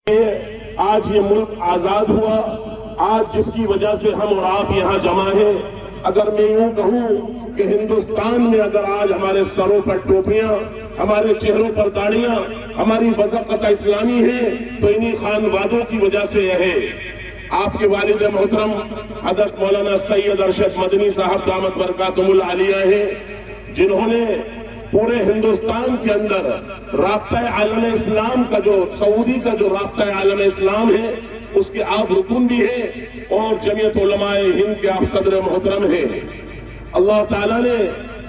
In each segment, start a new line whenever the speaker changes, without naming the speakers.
آج یہ ملک آزاد ہوا، آج جس کی وجہ سے ہم اور آپ یہاں جمع ہیں، اگر میں یوں کہوں کہ ہندوستان میں اگر آج ہمارے سروں پر ٹوپیاں، ہمارے چہروں پر داڑیاں، ہماری بذقت اسلامی ہے تو انہی خانوادوں کی وجہ سے یہ ہے۔ آپ کے والد محترم حضرت مولانا سید ارشد مدنی صاحب دامت برکاتہم العالیہ ہیں، جنہوں نے پورے ہندوستان کے اندر رابطہ عالم اسلام کا جو سعودی کا جو رابطہ عالم اسلام ہے اس کے آپ رکن بھی ہیں اور جمعیت علماء ہند کے آپ صدر محترم ہیں۔ اللہ تعالیٰ نے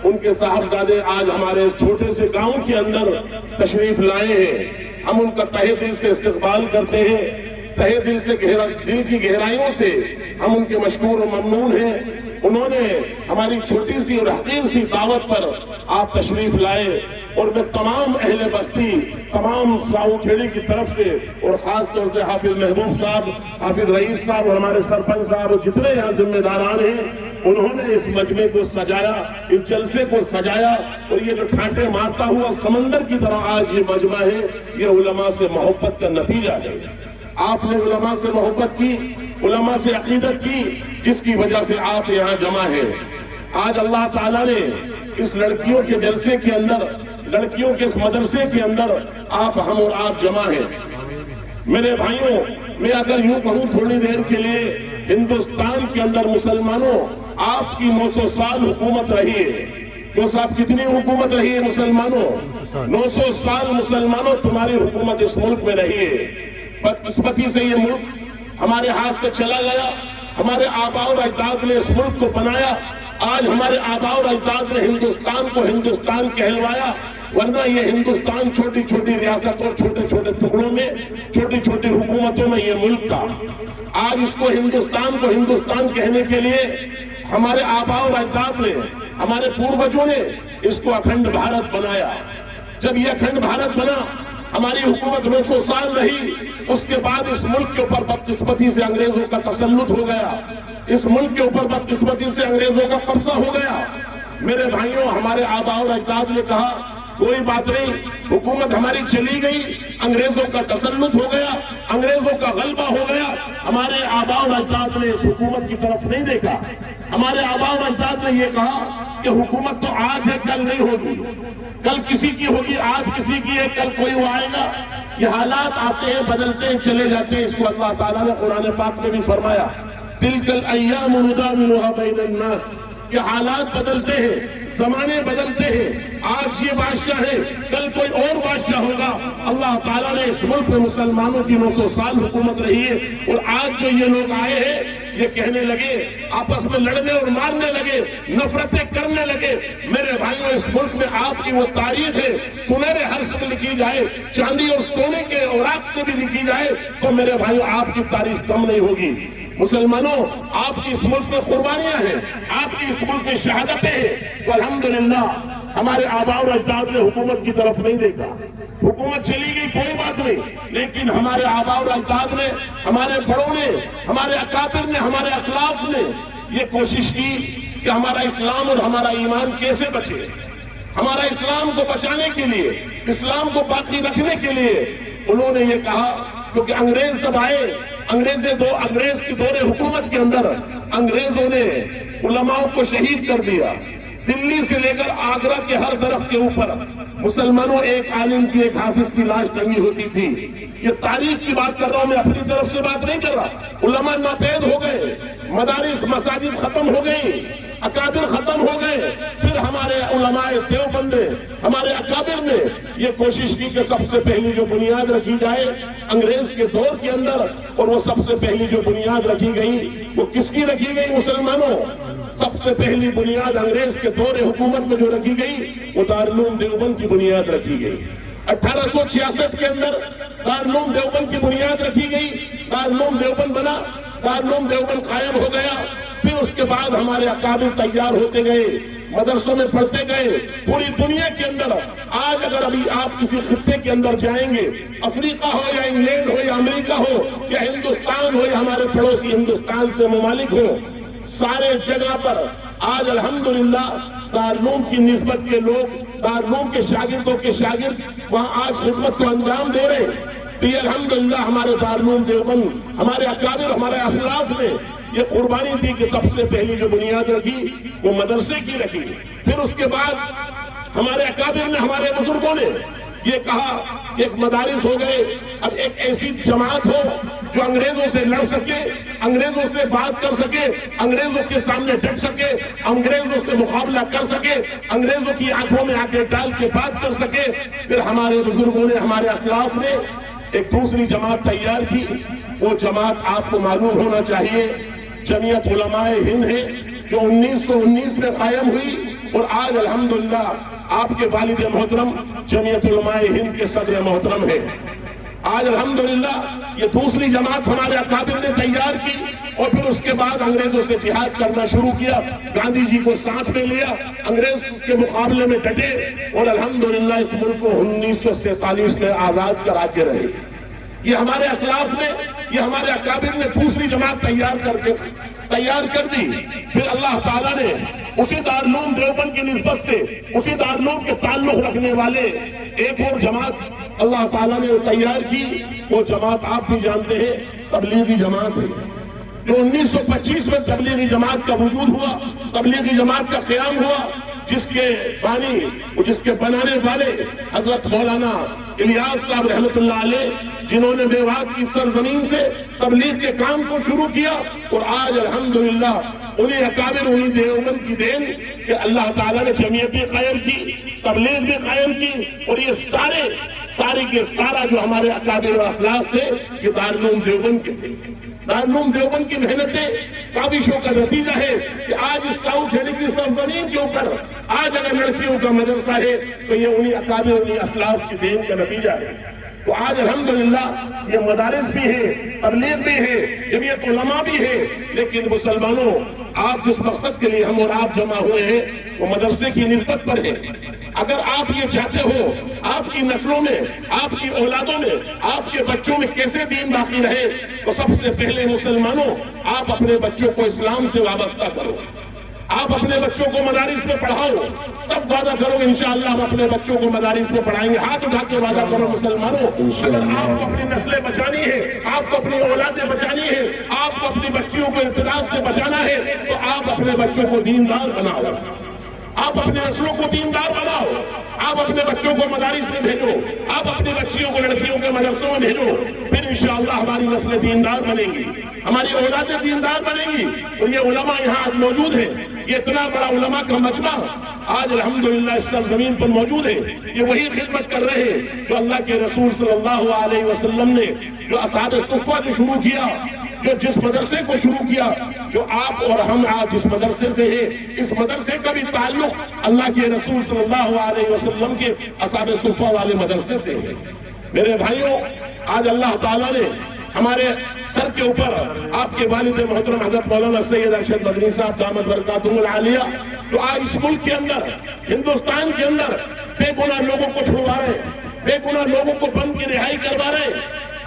ان کے صاحبزادے آج ہمارے اس چھوٹے سے گاؤں کے اندر تشریف لائے ہیں۔ ہم ان کا تہہ دل سے استقبال کرتے ہیں، تہہ دل سے دل کی گہرائیوں سے ہم ان کے مشکور و ممنون ہیں۔ انہوں نے ہماری چھوٹی سی اور حقیر سی دعوت پر آپ تشریف لائے اور میں تمام اہل بستی، تمام ساؤ کھیڑی کی طرف سے اور خاص طور سے حافظ محبوب صاحب، حافظ رئیس صاحب اور ہمارے سرپنچ صاحب اور جتنے یہاں ذمہ داران ہیں، انہوں نے اس مجمع کو سجایا، اس جلسے کو سجایا، اور یہ جو ٹھانٹے مارتا ہوا سمندر کی طرح آج یہ مجمع ہے، یہ علماء سے محبت کا نتیجہ ہے۔ آپ نے علماء سے محبت کی، علماء سے عقیدت کی، جس کی وجہ سے آپ یہاں جمع ہیں۔ آج اللہ تعالیٰ نے اس لڑکیوں کے جلسے کے اندر، لڑکیوں کے اس مدرسے کے اندر آپ، ہم اور آپ جمع ہیں۔ میرے بھائیوں، میں اگر یوں کہوں تھوڑی دیر کے لیے، ہندوستان کے اندر مسلمانوں آپ کی 900 سال حکومت رہی ہے۔ کیوں صاحب کتنی حکومت رہی ہے مسلمانوں؟ 900 سال مسلمانوں تمہاری حکومت اس ملک میں رہی ہے۔ بدقسمتی سے یہ ملک ہمارے ہاتھ سے چلا گیا۔ ہمارے آباء اور اجداد نے اس ملک کو بنایا، آج ہمارے آباء اور اجداد نے ہندوستان کو ہندوستان کہلوایا، ورنہ یہ ہندوستان چھوٹی چھوٹی ریاست اور چھوٹے چھوٹے ٹکڑوں میں، چھوٹی چھوٹی حکومتوں میں یہ ملک تھا۔ آج اس کو ہندوستان کہنے کے لیے ہمارے آباء اور اجداد نے، ہمارے پوروجوں نے اس کو اکھنڈ بھارت بنایا۔ جب یہ اکھنڈ بھارت بنا، ہماری حکومت 900 سال رہی، اس کے بعد اس ملک کے اوپر بدقسمتی سے انگریزوں کا تسلط ہو گیا، اس ملک کے اوپر بدقسمتی سے انگریزوں کا قبضہ ہو گیا۔ میرے بھائیوں، ہمارے آباء اور اجداد نے کہا کوئی بات نہیں، حکومت ہماری چلی گئی، انگریزوں کا تسلط ہو گیا، انگریزوں کا غلبہ ہو گیا۔ ہمارے آباء اور اجداد نے اس حکومت کی طرف نہیں دیکھا۔ ہمارے آباء اور اجداد نے یہ کہا کہ حکومت تو آج ہے، کل نہیں ہوگی، کل کسی کی ہوگی، آج کسی کی ہے، کل کوئی وہ آئے گا۔ یہ حالات آتے ہیں، بدلتے ہیں، چلے جاتے ہیں۔ اس کو اللہ تعالیٰ نے قرآن پاک میں بھی فرمایا، تِلْكَ الْأَيَّامُ نُدَاوِلُهَا بَيْنَ النَّاسِ، کہ حالات بدلتے ہیں، زمانے بدلتے ہیں، آج یہ بادشاہ ہے، کل کوئی اور بادشاہ ہوگا۔ اللہ تعالیٰ نے اس ملک میں مسلمانوں کی 900 سال حکومت رہی ہے، اور آج جو یہ لوگ آئے ہیں، یہ کہنے لگے، آپس میں لڑنے اور مارنے لگے، نفرتیں کرنے لگے۔ میرے بھائیوں، اس ملک میں آپ کی وہ تاریخ ہے، سنہرے حرف سے لکھی جائے، چاندی اور سونے کے اوراق سے بھی لکھی جائے، تو میرے بھائیوں آپ کی تاریخ کم نہیں ہوگی۔ مسلمانوں، آپ کی اس ملک میں قربانیاں ہیں، آپ کی اس ملک میں شہادتیں ہیں، تو الحمدللہ ہمارے آباء اور اجداد نے حکومت کی طرف نہیں دیکھا۔ حکومت چلی گئی کوئی بات نہیں، لیکن ہمارے آباء اور اجداد نے، ہمارے بڑوں نے، ہمارے اکابر نے، ہمارے اسلاف نے یہ کوشش کی کہ ہمارا اسلام اور ہمارا ایمان کیسے بچے۔ ہمارا اسلام کو بچانے کے لیے، اسلام کو باقی رکھنے کے لیے انہوں نے یہ کہا، کیونکہ انگریز جب آئے، انگریز کی دور حکومت کے اندر انگریزوں نے علماء کو شہید کر دیا۔ دلی سے لے کر آگرہ کے ہر درخت کے اوپر مسلمانوں ایک عالم کی، ایک حافظ کی لاش ٹنگی ہوتی تھی۔ یہ تاریخ کی بات کر رہا ہوں، میں اپنی طرف سے بات نہیں کر رہا۔ علماء ناپید ہو گئے، مدارس مساجد ختم ہو گئی، اکابر ختم ہو گئے۔ پھر ہمارے علماء دیوبند، ہمارے اکابر نے یہ کوشش کی کہ سب سے پہلی جو بنیاد رکھی جائے انگریز کے دور کے اندر، اور وہ سب سے پہلی جو بنیاد رکھی گئی وہ کس کی رکھی گئی مسلمانوں؟ سب سے پہلی بنیاد انگریز کے دور حکومت میں جو رکھی گئی وہ دارالعلوم دیوبند کی بنیاد رکھی گئی۔ 1866 کے اندر دارالعلوم دیوبند کی بنیاد رکھی گئی، دارالعلوم دیوبند بنا، دارالعلوم دیوبند قائم ہو گیا۔ پھر اس کے بعد ہمارے اکابر تیار ہوتے گئے، مدرسوں میں پڑھتے گئے۔ پوری دنیا کے اندر آج اگر ابھی آپ کسی خطے کے اندر جائیں گے، افریقہ ہو یا انگلینڈ ہو یا امریکہ ہو یا ہندوستان ہو یا ہمارے پڑوسی ہندوستان سے ممالک ہو، سارے جگہ پر آج الحمدللہ دارالعلوم کی نسبت کے لوگ، دارالعلوم کے شاگردوں کے شاگرد وہاں آج خدمت کو انجام دے رہے ہیں۔ تو یہ الحمدللہ ہمارے دارالعلوم دیوبند، ہمارے اکابر، ہمارے اسلاف نے یہ قربانی دی کہ سب سے پہلی جو بنیاد رکھی وہ مدرسے کی رکھی. پھر اس کے بعد ہمارے اکابر نے، ہمارے بزرگوں نے یہ کہا کہ ایک مدارس ہو گئے، اب ایک ایسی جماعت ہو جو انگریزوں سے لڑ سکے، انگریزوں سے بات کر سکے، انگریزوں کے سامنے ڈٹ سکے، انگریزوں سے مقابلہ کر سکے، انگریزوں کی آنکھوں میں آنکھیں ڈال کے بات کر سکے. پھر ہمارے بزرگوں نے، ہمارے اسلاف نے ایک دوسری جماعت تیار کی. وہ جماعت آپ کو معلوم ہونا چاہیے جمعیت علماء ہند ہے، جو 1919 میں قائم ہوئی، اور آج الحمدللہ آپ کے والد محترم جمعیت علماء ہند کے صدر محترم ہیں. آج الحمدللہ یہ دوسری جماعت ہمارے اکابر نے تیار کی، اور پھر اس کے بعد انگریزوں سے جہاد کرنا شروع کیا. گاندھی جی کو ساتھ میں لیا، انگریز کے مقابلے میں ڈٹے، اور الحمدللہ اس ملک کو 1947 میں آزاد کرا کے رہے. یہ ہمارے اسلاف نے، یہ ہمارے اکابر نے دوسری جماعت تیار کر دی. پھر اللہ تعالیٰ نے اسی دارالعلوم دیوبند کی نسبت سے، اسی دارالعلوم کے تعلق رکھنے والے ایک اور جماعت اللہ تعالیٰ نے تیار کی. وہ جماعت آپ بھی جانتے ہیں، تبلیغی جماعت ہے، جو 1925 میں تبلیغی جماعت کا وجود ہوا، تبلیغی جماعت کا قیام ہوا، جس کے بانی، جس کے بنانے والے حضرت مولانا الیاس صاحب رحمت اللہ علیہ، جنہوں نے میوات کی سرزمین سے تبلیغ کے کام کو شروع کیا. اور آج الحمدللہ انہیں اکابر، انہیں دیوبند کی دین کہ اللہ تعالیٰ نے جمعیت بھی قائم کی، تبلیغ بھی قائم کی، اور یہ سارے کے سارا جو ہمارے اکابر و اسلاف تھے یہ دارالعلوم دیوبند کے تھے. دارالعلوم دیوبند کی محنتیں، کاوشوں کا نتیجہ ہے کہ آج اس ساؤتھ ہند کی سرزمین کے اوپر آج اگر لڑکیوں کا مدرسہ ہے تو یہ انہیں اکابر، انہیں اسلاف کی دین کا نتیجہ ہے. تو آج الحمدللہ یہ مدارس بھی ہیں، تبلیغ بھی ہے، جمعیت علماء بھی ہے. لیکن مسلمانوں، آپ جس مقصد کے لیے ہم اور آپ جمع ہوئے ہیں وہ مدرسے کی نسبت پر ہے. اگر آپ یہ چاہتے ہو آپ کی نسلوں میں، آپ کی اولادوں میں، آپ کے بچوں میں کیسے دین باقی رہے، تو سب سے پہلے مسلمانوں آپ اپنے بچوں کو اسلام سے وابستہ کرو. آپ اپنے بچوں کو مدارس میں پڑھاؤ. سب وعدہ کرو انشاءاللہ ہم اپنے بچوں کو مدارس میں پڑھائیں گے. ہاتھ اٹھا کے وعدہ کرو مسلمانوں. اگر آپ کو اپنی نسلیں بچانی ہے، آپ کو اپنی اولادیں بچانی ہے، آپ کو اپنی بچیوں کو ارتداد سے بچانا ہے، تو آپ اپنے بچوں کو دیندار بناؤ. آپ اپنے نسلوں کو دیندار بناؤ. آپ اپنے بچوں کو مدارس میں بھیجو، آپ اپنی بچیوں کو لڑکیوں کے مدرسوں میں بھیجو. پھر انشاءاللہ ہماری نسلیں دیندار بنیں گی، ہماری اولادیں دیندار بنیں گی. اور یہ علماء یہاں آج موجود ہیں، یہ اتنا بڑا علماء کا مجمع آج الحمدللہ اس سرزمین پر موجود ہے. یہ وہی خدمت کر رہے ہیں جو اللہ کے رسول صلی اللہ علیہ وسلم نے، جو اصحاب صفہ جو شروع کیا، جو جس مدرسے کو شروع کیا، جو آپ اور ہم آج جس مدرسے سے ہیں، اس مدرسے کا بھی تعلق اللہ کے رسول صلی اللہ علیہ وسلم کے اصحاب صفہ والے مدرسے سے ہے. میرے بھائیوں، آج اللہ تعالیٰ نے ہمارے سر کے اوپر آپ کے والد محترم حضرت مولانا سید ارشد مدنی صاحب دامت برکاتہم العالیہ، جو آج اس ملک کے اندر، ہندوستان کے اندر بے گناہ لوگوں کو چھڑوا رہے ہیں، بے گناہ لوگوں کو بند کی رہائی کروا رہے ہیں.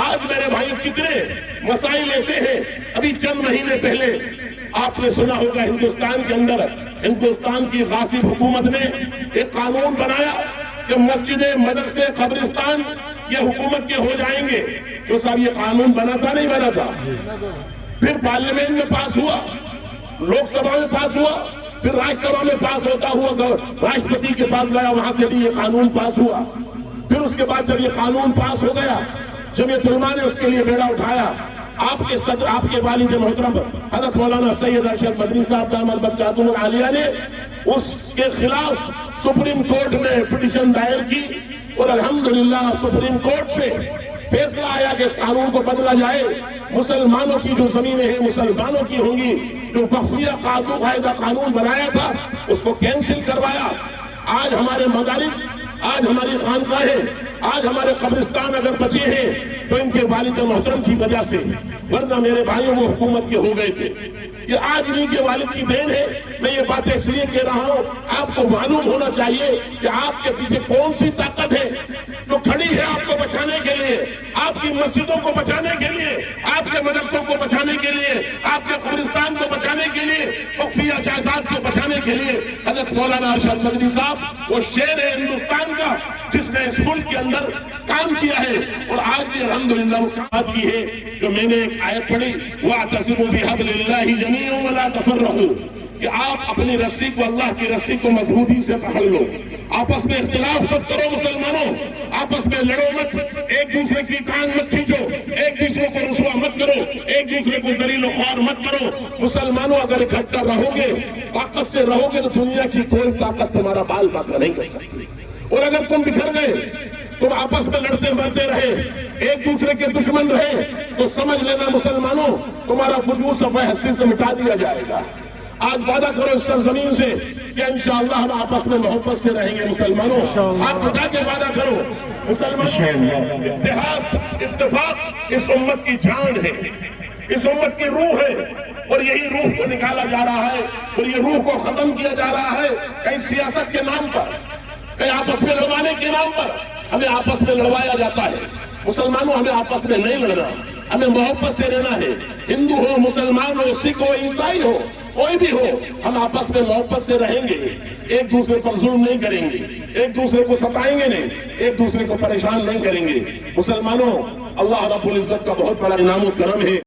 آج میرے بھائیوں کتنے مسائل ایسے ہیں. ابھی چند مہینے پہلے آپ نے سنا ہوگا ہندوستان کے اندر ہندوستان کی غاصب حکومت نے ایک قانون بنایا کہ مسجدیں، مدرسے، قبرستان یہ حکومت کے ہو جائیں گے. جو صاحب یہ قانون بنا تھا نہیں بنا تھا؟ پھر پارلیمنٹ میں پاس ہوا، لوک سبھا میں پاس ہوا، پھر راج سبھا میں پاس ہوتا ہوا راشٹرپتی کے پاس گیا، وہاں سے بھی یہ قانون پاس ہوا. پھر اس کے بعد جب یہ قانون پاس ہو گیا، جمعیت علماء نے اس کے لیے بیڑا اٹھایا. آپ کے صدر، آپ کے والد محترم حضرت مولانا سید ارشد مدنی صاحب دامت برکاتہم العالیہ نے اس کے خلاف سپریم کورٹ میں پٹیشن دائر کی، اور الحمدللہ سپریم کورٹ سے فیصلہ آیا کہ اس قانون کو بدلا جائے. مسلمانوں کی جو زمینیں ہیں مسلمانوں کی ہوں گی. جو وقفیہ قاعدہ قانون بنایا تھا اس کو کینسل کروایا. آج ہمارے مدارس، آج ہماری خانقاہیں، آج ہمارے قبرستان اگر بچے ہیں تو ان کے والد محترم کی وجہ سے، ورنہ میرے بھائیوں وہ حکومت کے ہو گئے تھے. یہ آج انہیں کے والد کی دین ہے. میں یہ باتیں اس لیے کہہ رہا ہوں، آپ کو معلوم ہونا چاہیے کہ آپ کے پیچھے کون سی طاقت ہے جو کھڑی ہے آپ کو بچانے کے لیے، آپ کی مسجدوں کو بچانے کے لیے، آپ کے مدرسوں کو بچانے کے لیے، آپ کے قبرستان کو بچانے کے لیے، وقفیہ جائیداد کو بچانے کے لیے. حضرت مولانا ارشد مدنی صاحب وہ شیر ہے ہندوستان کا، جس نے اس ملک کے اندر کام کیا ہے، اور آج بھی الحمدللہ وہ بات کی ہے جو میں نے ایک آیت پڑھی، وَاعْتَصِمُوا بِحَبْلِ اللَّهِ جَمِيعًا وَلَا تَفَرَّقُوا، کہ آپ اپنی رسی کو، اللہ کی رسی کو مضبوطی سے پکڑ لو، آپس میں اختلاف مت کرو مسلمانوں، آپس میں لڑو مت، ایک دوسرے کی ٹانگ مت کھینچو، ایک دوسرے کو رسوا مت کرو، ایک دوسرے کو ذلیل و خوار مت کرو۔ مسلمانوں اگر اکٹھا رہو گے، طاقت سے رہو گے، تو دنیا کی کوئی طاقت تمہارا بال باقا نہیں کر سکتی۔ اور اگر تم بکھر گئے، تم آپس میں لڑتے مرتے رہے، ایک دوسرے کے دشمن رہے، تو سمجھ لینا مسلمانوں تمہارا وجود صفحہ ہستی سے مٹا دیا جائے گا۔ آج وعدہ کرو اس سرزمین سے کہ انشاءاللہ ہم آپس میں محبت سے رہیں گے مسلمانوں، آپ خدا کے وعدہ کرو مسلمانوں، اتحاد اتفاق اس امت کی جان ہے، اس امت کی روح ہے، اور یہی روح کو نکالا جا رہا ہے، اور یہ روح کو ختم کیا جا رہا ہے کہیں سیاست کے نام پر، کہیں آپس میں لڑوانے کے نام پر ہمیں آپس میں لڑوایا جاتا ہے۔ مسلمانوں ہمیں آپس میں نہیں لڑنا، ہمیں محبت سے رہنا ہے، ہندو ہو، مسلمان ہو، سکھ ہو، عیسائی ہو، کوئی بھی ہو، ہم آپس میں محبت سے رہیں گے، ایک دوسرے پر ظلم نہیں کریں گے، ایک دوسرے کو ستائیں گے نہیں، ایک دوسرے کو پریشان نہیں کریں گے۔ مسلمانوں، اللہ رب العزت کا بہت بڑا انعام و کرم ہے۔